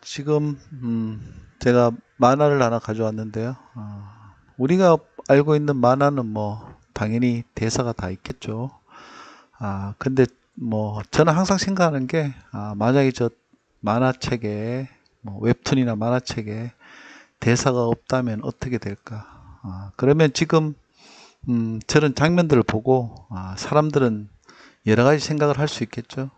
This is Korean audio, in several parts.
지금 제가 만화를 하나 가져왔는데요. 우리가 알고 있는 만화는 뭐 당연히 대사가 다 있겠죠. 근데 뭐 저는 항상 생각하는 게 만약에 저 만화책에 뭐 웹툰이나 만화책에 대사가 없다면 어떻게 될까? 그러면 지금 저런 장면들을 보고 사람들은 여러 가지 생각을 할 수 있겠죠.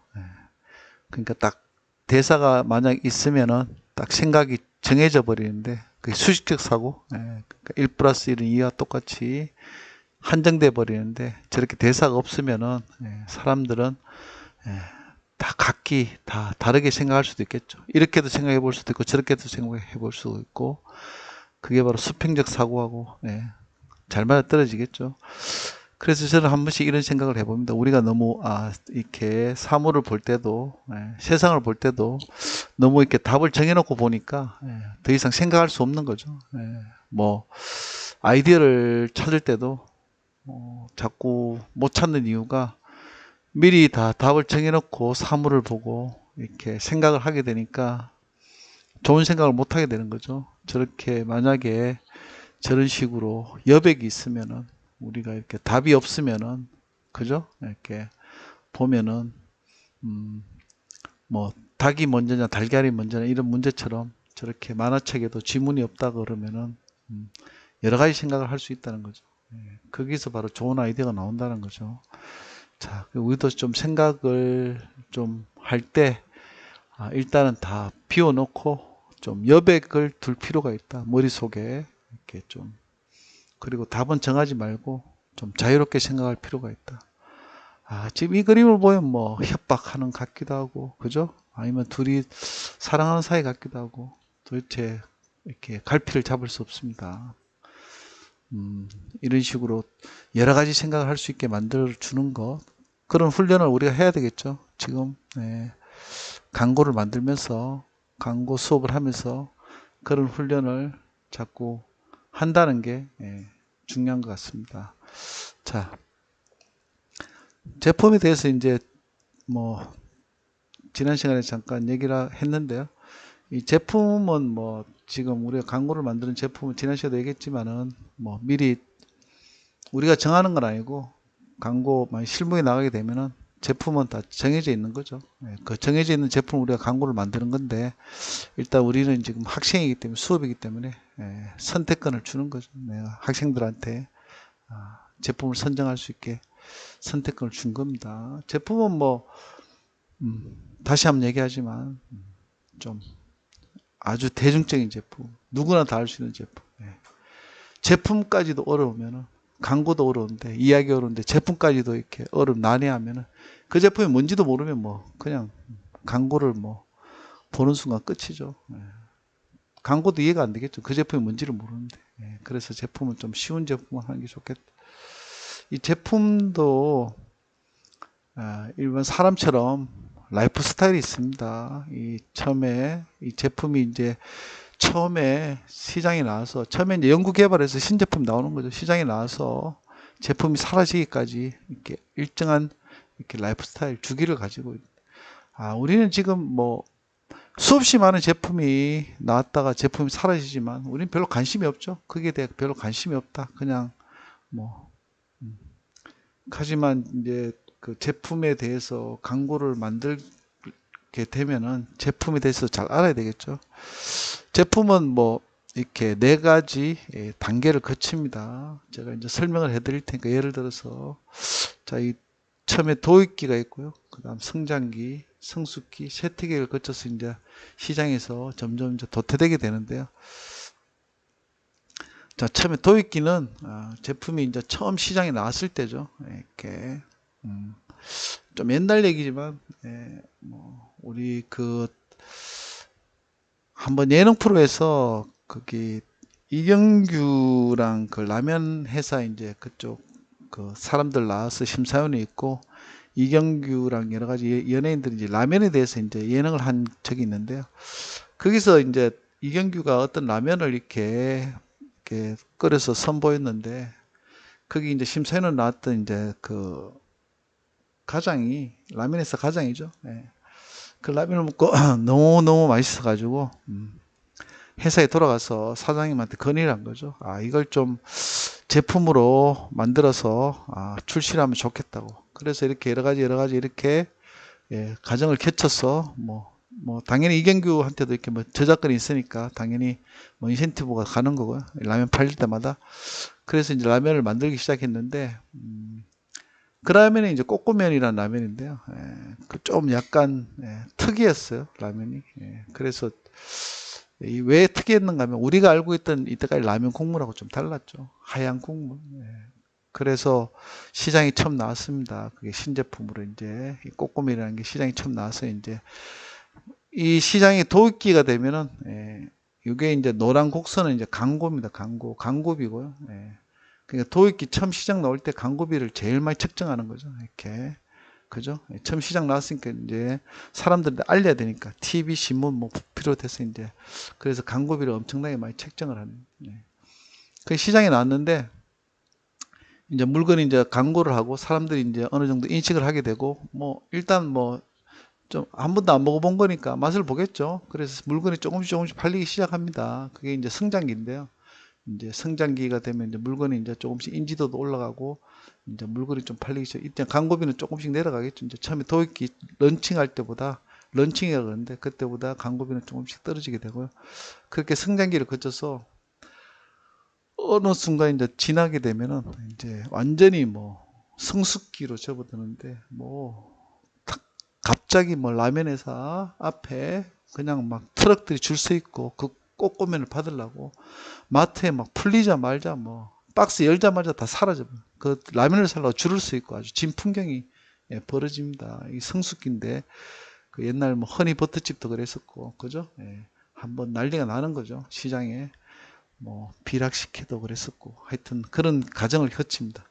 그러니까 딱 대사가 만약 있으면은 딱 생각이 정해져 버리는데 그게 수직적 사고, 그러니까 1 플러스 1은 2와 똑같이 한정돼 버리는데 저렇게 대사가 없으면은 사람들은 다 각기 다 다르게 생각할 수도 있겠죠. 이렇게도 생각해 볼 수도 있고 저렇게도 생각해 볼 수도 있고 그게 바로 수평적 사고하고 잘 맞아 떨어지겠죠. 그래서 저는 한 번씩 이런 생각을 해봅니다. 우리가 너무 이렇게 사물을 볼 때도 세상을 볼 때도 너무 이렇게 답을 정해놓고 보니까 더 이상 생각할 수 없는 거죠. 뭐 아이디어를 찾을 때도 자꾸 못 찾는 이유가 미리 다 답을 정해놓고 사물을 보고 이렇게 생각을 하게 되니까 좋은 생각을 못 하게 되는 거죠. 저렇게 만약에 저런 식으로 여백이 있으면은 우리가 이렇게 답이 없으면은 그죠? 이렇게 보면은 뭐 닭이 먼저냐 달걀이 먼저냐 이런 문제처럼 저렇게 만화책에도 지문이 없다 그러면은 여러 가지 생각을 할 수 있다는 거죠. 거기서 바로 좋은 아이디어가 나온다는 거죠. 자, 우리도 좀 생각을 좀 할 때 일단은 다 비워놓고 좀 여백을 둘 필요가 있다. 머릿속에 이렇게 좀 그리고 답은 정하지 말고 좀 자유롭게 생각할 필요가 있다. 지금 이 그림을 보면 뭐 협박하는 것 같기도 하고, 그죠? 아니면 둘이 사랑하는 사이 같기도 하고, 도대체 이렇게 갈피를 잡을 수 없습니다. 이런 식으로 여러 가지 생각을 할 수 있게 만들어 주는 것, 그런 훈련을 우리가 해야 되겠죠. 지금, 광고를 만들면서, 광고 수업을 하면서 그런 훈련을 자꾸 한다는 게 중요한 것 같습니다. 자, 제품에 대해서 이제 뭐 지난 시간에 잠깐 얘기를 했는데요. 이 제품은 뭐 지금 우리가 광고를 만드는 제품은 지난 시간에 얘기했지만은 뭐 미리 우리가 정하는 건 아니고 광고 만약 실무에 나가게 되면은 제품은 다 정해져 있는 거죠. 그 정해져 있는 제품 우리가 광고를 만드는 건데 일단 우리는 지금 학생이기 때문에 수업이기 때문에 선택권을 주는 거죠. 내가 학생들한테 제품을 선정할 수 있게 선택권을 준 겁니다. 제품은 뭐 다시 한번 얘기하지만 좀 아주 대중적인 제품, 누구나 다 할 수 있는 제품. 제품까지도 어려우면은 광고도 어려운데 이야기 어려운데 제품까지도 이렇게 난해하면은 그 제품이 뭔지도 모르면 뭐 그냥 광고를 뭐 보는 순간 끝이죠. 광고도 이해가 안 되겠죠. 그 제품이 뭔지를 모르는데. 그래서 제품은 좀 쉬운 제품을 하는 게 좋겠다. 이 제품도 일반 사람처럼 라이프 스타일이 있습니다. 이 처음에 이 제품이 이제 처음에 시장에 나와서 처음에 이제 연구 개발해서 신제품 나오는 거죠. 시장에 나와서 제품이 사라지기까지 이렇게 일정한 이렇게 라이프 스타일 주기를 가지고 우리는 지금 뭐 수없이 많은 제품이 나왔다가 제품이 사라지지만 우리는 별로 관심이 없죠. 거기에 대해 별로 관심이 없다. 그냥 뭐 하지만 이제 그 제품에 대해서 광고를 만들게 되면은 제품에 대해서 잘 알아야 되겠죠. 제품은 뭐 이렇게 네 가지 단계를 거칩니다. 제가 이제 설명을 해드릴 테니까 예를 들어서 이 처음에 도입기가 있고요. 그다음 성장기, 성숙기, 쇠퇴기를 거쳐서 이제 시장에서 점점 이제 도태되게 되는데요. 자, 처음에 도입기는 제품이 이제 처음 시장에 나왔을 때죠. 이렇게 좀 옛날 얘기지만 뭐 우리 그 한번 예능 프로에서 거기 이경규랑 그 라면 회사 이제 그쪽 그 사람들 나와서 심사위원이 있고 이경규랑 여러 가지 연예인들이 이제 라면에 대해서 이제 예능을 한 적이 있는데요. 거기서 이제 이경규가 어떤 라면을 이렇게 끓여서 선보였는데 거기 이제 심사위원 나왔던 이제 그 가장이 라면에서 가장이죠. 그 라면을 먹고 너무너무 맛있어가지고 회사에 돌아가서 사장님한테 건의를 한 거죠. 아, 이걸 좀 제품으로 만들어서 출시를 하면 좋겠다고. 그래서 이렇게 여러 가지 이렇게 가정을 겹쳐서 당연히 이경규한테도 이렇게 뭐 저작권이 있으니까 당연히 뭐 인센티브가 가는 거고요. 라면 팔릴 때마다. 그래서 이제 라면을 만들기 시작했는데, 그 라면이 이제 꼬꼬면이라는 라면인데요. 그좀 약간 특이했어요. 라면이. 그래서 왜 특이했는가 하면 우리가 알고 있던 이때까지 라면 국물하고 좀 달랐죠. 하얀 국물. 그래서 시장이 처음 나왔습니다. 그게 신제품으로 이제 이 꼬꼬면이라는 게 시장이 처음 나와서 이제 이 시장이 도입기가 되면은 이게 이제 노란 곡선은 이제 광고입니다. 광고비고요. 그러니까 도입기 처음 시장 나올 때 광고비를 제일 많이 책정하는 거죠. 이렇게 그죠? 처음 시장 나왔으니까 이제 사람들한테 알려야 되니까 TV, 신문 뭐 필요해서 이제 그래서 광고비를 엄청나게 많이 책정을 하는. 그 시장에 나왔는데 이제 물건이 이제 광고를 하고 사람들이 이제 어느 정도 인식을 하게 되고 뭐 일단 뭐 좀 한 번도 안 먹어본 거니까 맛을 보겠죠. 그래서 물건이 조금씩 팔리기 시작합니다. 그게 이제 성장기인데요. 이제 성장기가 되면 이제 물건이 이제 조금씩 인지도도 올라가고 이제 물건이 좀 팔리기 시작. 이때 광고비는 조금씩 내려가겠죠. 이제 처음에 도입기 런칭할 때보다 런칭이라 그러는데 그때보다 광고비는 조금씩 떨어지게 되고요. 그렇게 성장기를 거쳐서 어느 순간 이제 지나게 되면은 이제 완전히 뭐 성숙기로 접어드는데 뭐 갑자기 뭐 라면 회사 앞에 그냥 막 트럭들이 줄 서 있고 그 꼬꼬면을 받으려고 마트에 막 풀리자 말자 뭐 박스 열자마자 다 사라져. 그 라면을 사려고 줄을 서 있고 아주 진풍경이 벌어집니다. 이 성숙기인데 그 옛날 뭐 허니버터집도 그랬었고 그죠? 한번 난리가 나는 거죠. 시장에 뭐 비락식혜도 그랬었고 하여튼 그런 과정을 거칩니다.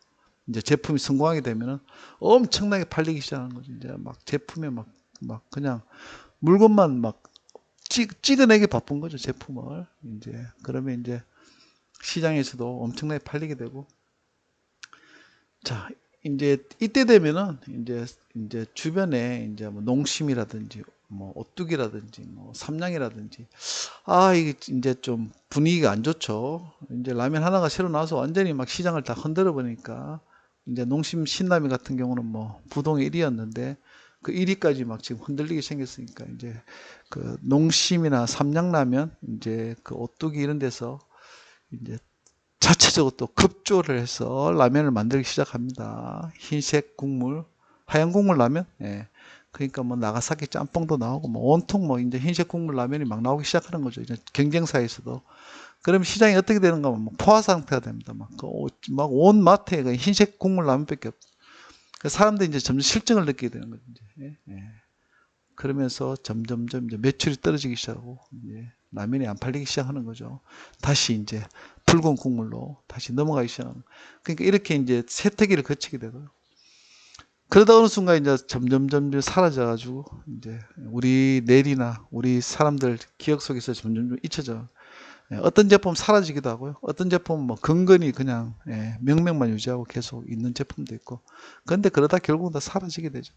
이제 제품이 성공하게 되면은 엄청나게 팔리기 시작하는 거죠. 이제 막 제품에 막 그냥 물건만 막 찍어내기 바쁜 거죠. 제품을. 이제 그러면 이제 시장에서도 엄청나게 팔리게 되고 자, 이제 이때 되면은 이제 주변에 이제 뭐 농심이라든지 뭐 오뚜기라든지 뭐 삼양이라든지 이게 이제 좀 분위기가 안 좋죠. 이제 라면 하나가 새로 나와서 완전히 막 시장을 다 흔들어 버리니까 이제 농심 신라면 같은 경우는 뭐 부동의 1위였는데 그 1위까지 막 지금 흔들리게 생겼으니까 이제 그 농심이나 삼양라면 이제 그 오뚜기 이런 데서 이제 자체적으로 또 급조를 해서 라면을 만들기 시작합니다. 흰색 국물, 하얀 국물 라면? 그러니까 뭐 나가사키 짬뽕도 나오고 뭐 온통 뭐 이제 흰색 국물 라면이 막 나오기 시작하는 거죠. 이제 경쟁사에서도. 그럼 시장이 어떻게 되는가 하면 막 포화 상태가 됩니다. 막온 마트에 그 흰색 국물 라면밖에 없. 그 사람들이 이제 점점 실증을 느끼게 되는 거죠. 이제. 그러면서 점점점 이제 매출이 떨어지기 시작하고 이제 라면이 안 팔리기 시작하는 거죠. 다시 이제 붉은 국물로 다시 넘어가기 시작하는. 그러니까 이렇게 이제 세태기를 거치게 되고요. 그러다 어느 순간 이제 점점점 사라져가지고 이제 우리 뇌리나 우리 사람들 기억 속에서 점점 잊혀져. 어떤 제품 사라지기도 하고요. 어떤 제품은 뭐 근근히 그냥 명명만 유지하고 계속 있는 제품도 있고. 그런데 그러다 결국은 다 사라지게 되죠.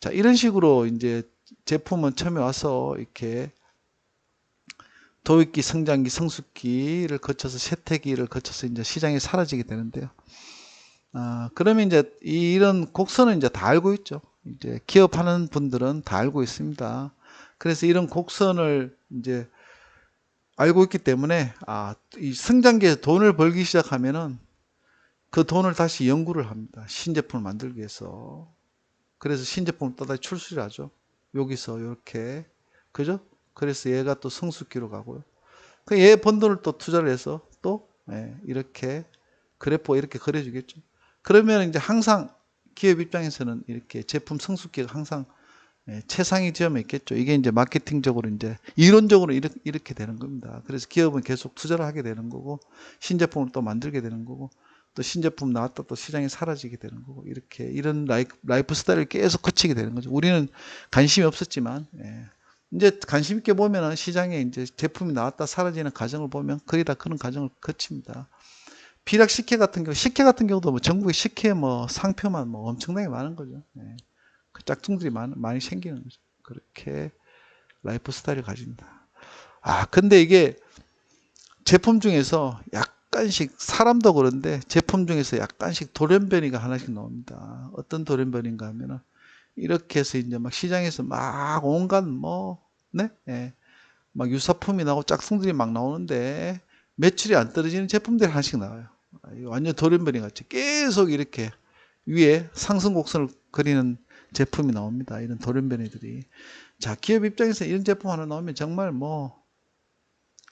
자, 이런 식으로 이제 제품은 처음에 와서 이렇게 도입기, 성장기, 성숙기를 거쳐서 쇠퇴기를 거쳐서 이제 시장에 사라지게 되는데요. 그러면 이제 이런 곡선은 이제 다 알고 있죠. 이제 기업하는 분들은 다 알고 있습니다. 그래서 이런 곡선을 이제 알고 있기 때문에 이 성장기에서 돈을 벌기 시작하면은 그 돈을 다시 연구를 합니다. 신제품을 만들기 위해서. 그래서 신제품을 또다시 출시를 하죠. 여기서 이렇게 그죠? 그래서 얘가 또 성숙기로 가고요. 얘 번 돈을 또 투자를 해서 또 이렇게 그래프가 이렇게 그려주겠죠. 그러면 이제 항상 기업 입장에서는 이렇게 제품 성숙기가 항상 최상위 지점에 있겠죠. 이게 이제 마케팅적으로 이제 이론적으로 이렇게 되는 겁니다. 그래서 기업은 계속 투자를 하게 되는 거고 신제품을 또 만들게 되는 거고 또 신제품 나왔다 또 시장에 사라지게 되는 거고 이렇게 이런 라이프 스타일을 계속 거치게 되는 거죠. 우리는 관심이 없었지만 이제 관심 있게 보면은 시장에 이제 제품이 나왔다 사라지는 과정을 보면 거의 다 그런 과정을 거칩니다. 비락 식혜 같은 경우, 식혜 같은 경우도 뭐 전국에 식혜 뭐 상표만 뭐 엄청나게 많은 거죠. 그 짝퉁들이 많이 생기는 거죠. 그렇게 라이프 스타일을 가진다. 근데 이게 제품 중에서 약간씩, 사람도 그런데 제품 중에서 약간씩 돌연변이가 하나씩 나옵니다. 어떤 돌연변인가 하면은 이렇게 해서 이제 막 시장에서 막 온갖 네? 예. 막 유사품이 나오고 짝퉁들이 막 나오는데 매출이 안 떨어지는 제품들이 하나씩 나와요. 이거 완전 돌연변이 같이 계속 이렇게 위에 상승 곡선을 그리는 제품이 나옵니다. 이런 돌연변이들이. 자, 기업 입장에서 이런 제품 하나 나오면 정말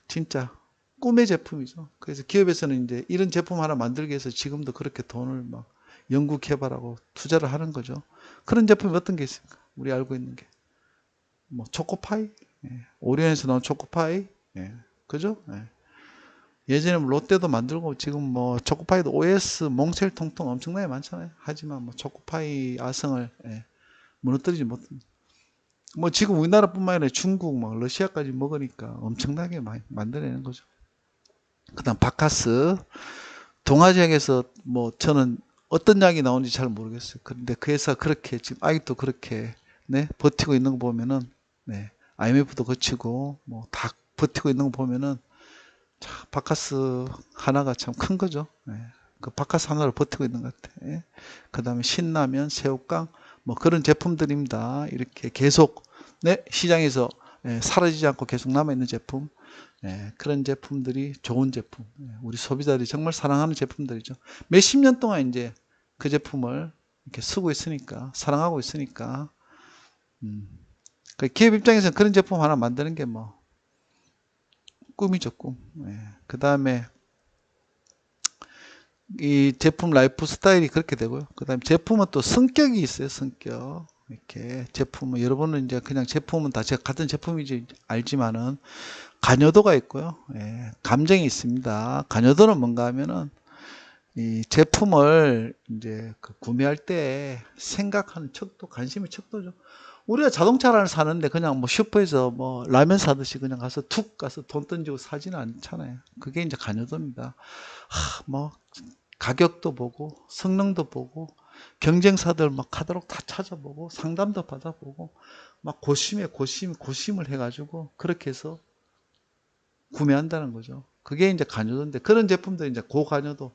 진짜 꿈의 제품이죠. 그래서 기업에서는 이제 이런 제품 하나 만들기 위해서 지금도 그렇게 돈을 막 연구 개발하고 투자를 하는 거죠. 그런 제품이 어떤 게 있습니까? 우리 알고 있는 게. 초코파이? 예. 오리온에서 나온 초코파이? 예. 그죠? 예. 예전에 롯데도 만들고 지금 초코파이도 OS, 몽쉘 통통 엄청나게 많잖아요. 하지만 초코파이 아성을 무너뜨리지 못합니다. 지금 우리나라뿐만 아니라 중국, 러시아까지 먹으니까 엄청나게 많이 만들어내는 거죠. 그 다음 바카스. 동아지역에서 저는 어떤 약이 나오는지 잘 모르겠어요. 그런데 그 회사 그렇게 지금 아직도 그렇게 네, 버티고 있는 거 보면은 네, IMF도 거치고 다 버티고 있는 거 보면은 참 바카스 하나가 참 큰 거죠. 네, 그 바카스 하나를 버티고 있는 것 같아. 예. 그 다음에 신라면, 새우깡 그런 제품들입니다. 이렇게 계속 네, 시장에서 사라지지 않고 계속 남아있는 제품. 그런 제품들이 좋은 제품, 우리 소비자들이 정말 사랑하는 제품들이죠. 몇십 년 동안 이제 그 제품을 이렇게 쓰고 있으니까, 사랑하고 있으니까, 그 기업 입장에서는 그런 제품 하나 만드는 게 꿈이죠, 꿈. 그 다음에 이 제품 라이프 스타일이 그렇게 되고요. 그 다음에 제품은 또 성격이 있어요, 성격. 이렇게 제품은, 여러분은 이제 그냥 제품은 다 같은 제품이지 알지만은, 관여도가 있고요. 감정이 있습니다. 관여도는 뭔가 하면은 이 제품을 이제 구매할 때 생각하는 척도, 관심의 척도죠. 우리가 자동차를 사는데 그냥 슈퍼에서 라면 사듯이 그냥 가서 툭 가서 돈 던지고 사지는 않잖아요. 그게 이제 관여도입니다. 가격도 보고 성능도 보고 경쟁사들 카talog 다 찾아보고 상담도 받아보고 고심을 해가지고 그렇게 해서 구매한다는 거죠. 그게 이제 관여도인데, 그런 제품들 이제 고관여도,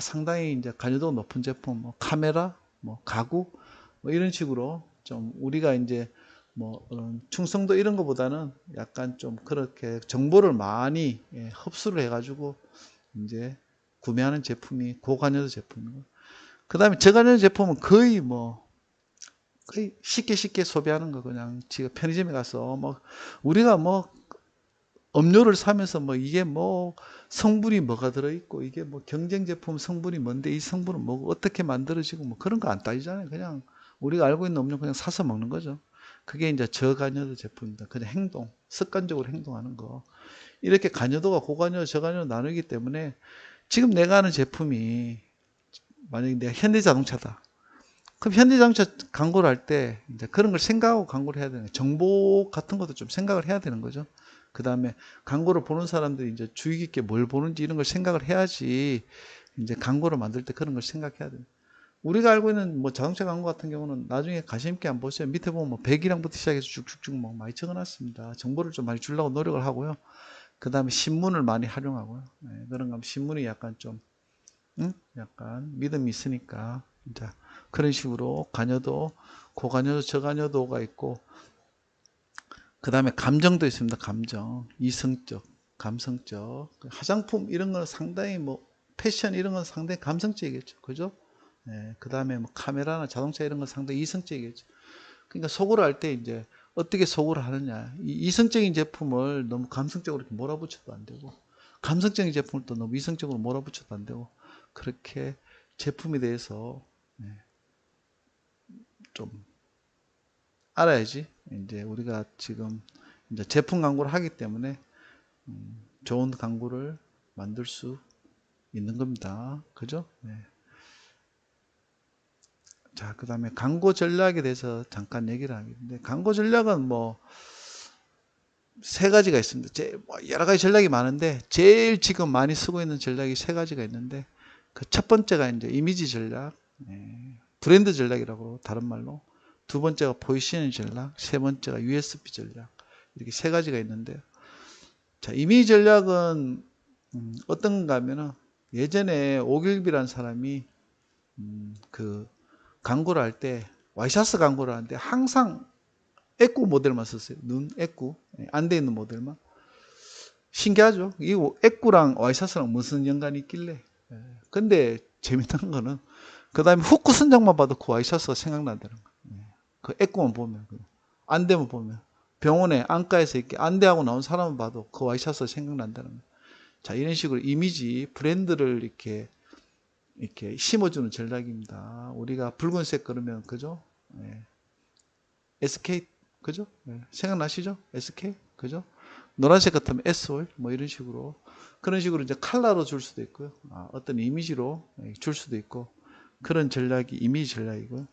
상당히 이제 관여도가 높은 제품, 카메라, 가구, 이런 식으로 좀 우리가 이제 충성도 이런 것보다는 약간 좀 그렇게 정보를 많이 흡수를 해가지고 이제 구매하는 제품이 고관여도 제품이고, 그 다음에 저관여도 제품은 거의 거의 쉽게 소비하는 거, 그냥 지금 편의점에 가서 우리가 음료를 사면서 이게 성분이 뭐가 들어있고 이게 경쟁 제품 성분이 뭔데 이 성분은 어떻게 만들어지고 그런 거 안 따지잖아요. 그냥 우리가 알고 있는 음료 그냥 사서 먹는 거죠. 그게 이제 저관여도 제품입니다. 그냥 행동, 습관적으로 행동하는 거. 이렇게 관여도가 고관여, 저관여 나누기 때문에 지금 내가 하는 제품이 만약에 내가 현대자동차다. 그럼 현대자동차 광고를 할 때 이제 그런 걸 생각하고 광고를 해야 되는 거예요. 정보 같은 것도 좀 생각을 해야 되는 거죠. 그 다음에 광고를 보는 사람들이 이제 주의 깊게 뭘 보는지 이런 걸 생각을 해야지 이제 광고를 만들 때 그런 걸 생각해야 돼요. 우리가 알고 있는 자동차 광고 같은 경우는 나중에 관심 있게 한번 보세요. 밑에 보면 100이랑부터 시작해서 쭉쭉쭉 많이 적어놨습니다. 정보를 좀 많이 주려고 노력을 하고요. 그 다음에 신문을 많이 활용하고요. 그런 거 신문이 약간 좀 약간 믿음이 있으니까 이제 그런 식으로 관여도, 고관여도, 저관여도가 있고, 그 다음에 감정도 있습니다. 감정, 이성적, 감성적. 화장품 이런 건 상당히 패션 이런 건 상당히 감성적이겠죠. 그죠? 그 다음에 카메라나 자동차 이런 건 상당히 이성적이겠죠. 그러니까 소구를 할 때 이제 어떻게 소구를 하느냐. 이 이성적인 제품을 너무 감성적으로 이렇게 몰아붙여도 안 되고, 감성적인 제품을 또 너무 이성적으로 몰아붙여도 안 되고, 그렇게 제품에 대해서 좀 알아야지. 이제 우리가 지금 이제 제품 광고를 하기 때문에 좋은 광고를 만들 수 있는 겁니다. 그죠? 네. 자, 그 다음에 광고 전략에 대해서 잠깐 얘기를 하겠는데, 광고 전략은 세 가지가 있습니다. 여러 가지 전략이 많은데, 제일 지금 많이 쓰고 있는 전략이 세 가지가 있는데, 그 첫 번째가 이제 이미지 전략, 브랜드 전략이라고, 다른 말로. 두 번째가 포지셔닝 전략, 세 번째가 USP 전략. 이렇게 세 가지가 있는데요. 자, 이미지 전략은 어떤가 하면은 예전에 오길비라는 사람이 그 광고를 할 때 와이셔츠 광고를 하는데 항상 에꾸 모델만 썼어요. 눈 에꾸 안 돼 있는 모델만. 신기하죠? 이 에꾸랑 와이셔츠랑 무슨 연관이 있길래. 근데 재밌는 거는 그 다음에 후크 선장만 봐도 그 와이셔츠가 생각난다는 거예요. 그 에꾸만 보면 안 되면 보면 병원에 안과에서 이렇게 안대하고 나온 사람만 봐도 그 와이셔츠가 생각난다는 거예요. 자, 이런 식으로 이미지 브랜드를 이렇게 심어주는 전략입니다. 우리가 붉은색 그러면 그죠? SK 그죠? 생각나시죠? SK 그죠? 노란색 같으면 SO일 뭐 이런 식으로 그런 식으로 이제 컬러로 줄 수도 있고요. 어떤 이미지로 줄 수도 있고 그런 전략이 이미지 전략이고요.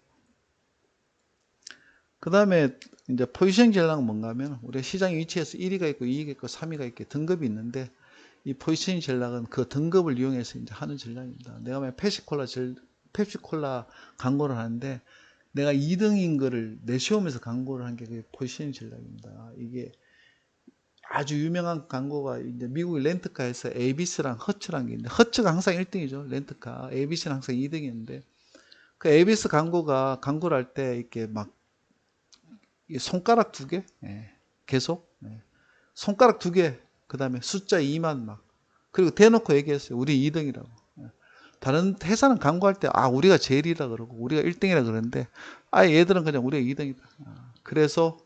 그 다음에 이제 포지셔닝 전략은 뭔가 하면 우리가 시장 위치에서 1위가 있고 2위가 있고 3위가 있고 등급이 있는데 이 포지셔닝 전략은 그 등급을 이용해서 이제 하는 전략입니다. 내가 만약 펩시콜라 광고를 하는데 내가 2등인 거를 내세우면서 광고를 한 게 그게 포지셔닝 전략입니다. 이게 아주 유명한 광고가 이제 미국 렌트카에서 에이비스랑 허츠랑 게 있는데 허츠가 항상 1등이죠. 렌트카. 에이비스는 항상 2등이었는데 그 에이비스 광고를 할 때 이렇게 막 손가락 두 개, 계속 손가락 두 개, 그 다음에 숫자 2만 막 그리고 대놓고 얘기했어요. 우리 2등이라고. 다른 회사는 광고할 때 우리가 제일이라 그러고 우리가 1등이라 그러는데 얘들은 그냥 우리가 2등이다. 그래서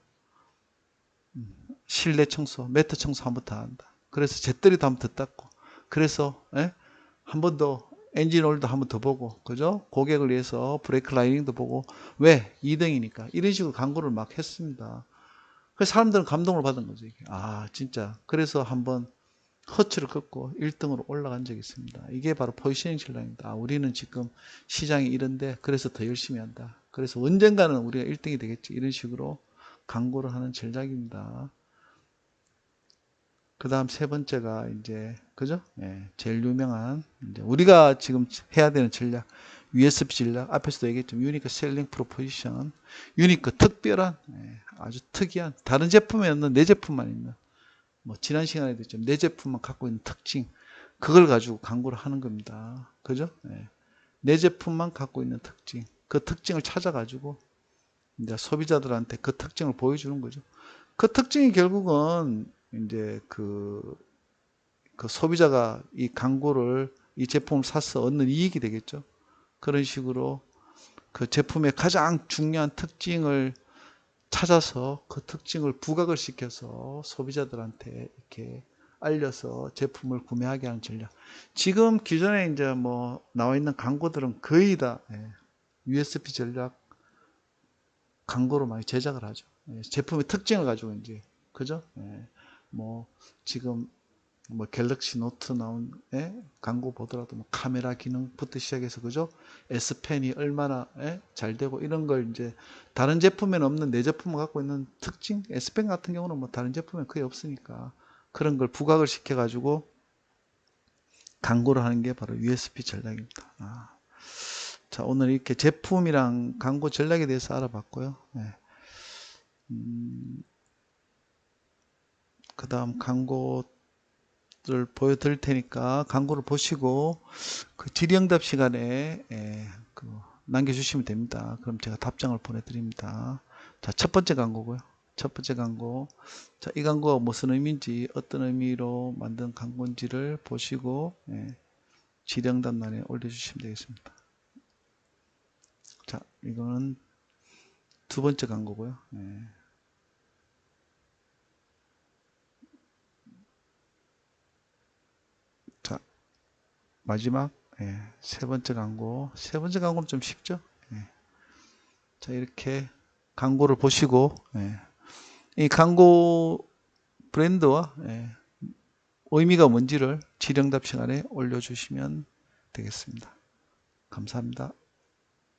실내 청소, 매트 청소 한 번 더 한다. 그래서 잿더리도 한 번 더 닦고 그래서 한 번 더 엔진 오일도 한 번 더 보고 그죠? 고객을 위해서 브레이크 라이닝도 보고 왜? 2등이니까 이런 식으로 광고를 막 했습니다. 그래서 사람들은 감동을 받은 거죠. 이게. 진짜 그래서 한번 허치를 긋고 1등으로 올라간 적이 있습니다. 이게 바로 포지셔닝 전략입니다. 우리는 지금 시장이 이런데 그래서 더 열심히 한다. 그래서 언젠가는 우리가 1등이 되겠지. 이런 식으로 광고를 하는 전략입니다. 그 다음 세 번째가 이제 그죠? 제일 유명한 이제 우리가 지금 해야 되는 전략 USP 전략 앞에서도 얘기했지만 유니크 셀링 프로포지션 유니크 특별한 아주 특이한 다른 제품에 없는 내 제품만 있는 뭐 지난 시간에도 했지만 내 제품만 갖고 있는 특징 그걸 가지고 광고를 하는 겁니다. 그죠? 내 제품만 갖고 있는 특징 그 특징을 찾아가지고 이제 소비자들한테 그 특징을 보여주는 거죠. 그 특징이 결국은 이제 그 소비자가 이 광고를 이 제품을 사서 얻는 이익이 되겠죠. 그런 식으로 그 제품의 가장 중요한 특징을 찾아서 그 특징을 부각을 시켜서 소비자들한테 이렇게 알려서 제품을 구매하게 하는 전략. 지금 기존에 이제 뭐 나와 있는 광고들은 거의 다 USP 전략 광고로 많이 제작을 하죠. 제품의 특징을 가지고 이제 그죠? 뭐 지금 뭐 갤럭시 노트 나온 광고 보더라도 뭐 카메라 기능부터 시작해서 그죠? S펜이 얼마나 잘 되고 이런 걸 이제 다른 제품에는 없는 내 제품을 갖고 있는 특징 S펜 같은 경우는 뭐 다른 제품에 거의 없으니까 그런 걸 부각을 시켜 가지고 광고를 하는 게 바로 USP 전략입니다. 자, 오늘 이렇게 제품이랑 광고 전략에 대해서 알아봤고요. 그 다음 광고를 보여드릴 테니까 광고를 보시고 그 질의응답 시간에 남겨주시면 됩니다. 그럼 제가 답장을 보내드립니다. 자, 첫 번째 광고고요. 첫 번째 광고. 자, 이 광고가 무슨 의미인지 어떤 의미로 만든 광고인지를 보시고 질의응답란에 올려주시면 되겠습니다. 자, 이거는 두 번째 광고고요. 자, 마지막 세 번째 광고. 세 번째 광고는 좀 쉽죠? 자, 이렇게 광고를 보시고 이 광고 브랜드와 의미가 뭔지를 질의응답 시간에 올려주시면 되겠습니다. 감사합니다.